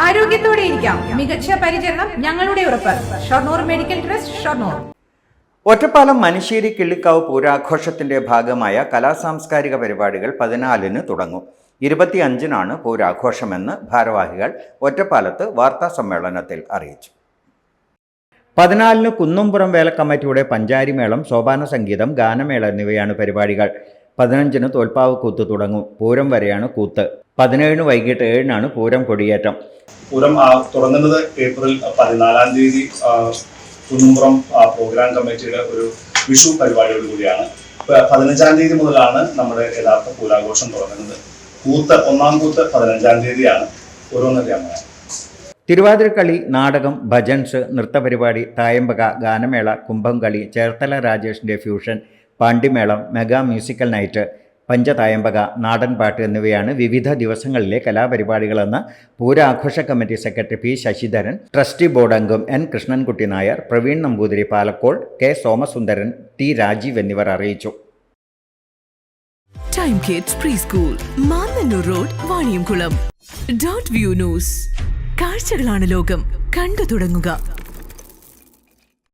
ആരോഗ്യത്തോടെ ഇരിക്കാം. മികച്ച പരിചരണം ഞങ്ങളുടെ ഉറപ്പ്. Shoranur medical trust, Shoranur. ഒറ്റപ്പാലം മനശ്ശേരി കിള്ളിക്കാവ് പൂരാഘോഷത്തിന്റെ ഭാഗമായ കലാസാംസ്കാരിക പരിപാടികൾ 14-ന് തുടങ്ങും. 25-നാണ് പൂരാഘോഷമെന്ന് ഭാരവാഹികൾ ഒറ്റപ്പാലത്ത് വാർത്താസമ്മേളനത്തിൽ അറിയിച്ചു. 14-ന് കുന്നുംപുറം വേല കമ്മിറ്റിയുടെ പഞ്ചാരിമേളം, സോപാന സംഗീതം, ഗാനമേള എന്നിവയാണ് പരിപാടികൾ. 15-ന് തോൽപ്പാവ് കൂത്ത് തുടങ്ങും. പൂരം വരെയാണ് കൂത്ത്. 17-ന് വൈകിട്ട് 7-നാണ് പൂരം കൊടിയേറ്റം. പൂരം തുടങ്ങുന്നത് ഏപ്രിൽ 14-ാം തീയതി കുന്നുംപുറം പ്രോഗ്രാം കമ്മിറ്റിയുടെ ഒരു വിഷു പരിപാടിയോട് കൂടിയാണ്. 15-ാം തീയതി മുതലാണ് നമ്മുടെ യഥാർത്ഥ പൂരാഘോഷം തുടങ്ങുന്നത്. കൂത്ത്, ഒന്നാം കൂത്ത് 15-ാം തീയതിയാണ്. ഓരോന്നറിയാമോ? തിരുവാതിരക്കളി, നാടകം, ഭജൻസ്, നൃത്തപരിപാടി, തായമ്പക, ഗാനമേള, കുംഭംകളി, ചേർത്തല രാജേഷിൻ്റെ ഫ്യൂഷൻ, പാണ്ടിമേളം, മെഗാ മ്യൂസിക്കൽ നൈറ്റ്, പഞ്ചതായമ്പക, നാടൻപാട്ട് എന്നിവയാണ് വിവിധ ദിവസങ്ങളിലെ കലാപരിപാടികളെന്ന് പൂരാഘോഷ committee secretary P Sasidharan, trustee board അംഗം N Krishnankutty Nair, Praveen Namboothiri Palakkol, K Somasundaran, T Rajeev എന്നിവർ അറിയിച്ചു. Time kids preschool, Mannannur road, Vaniyamkulam. Dot view news. കാഴ്ചകളാണ് ലോകം, കണ്ടു തുടങ്ങുക.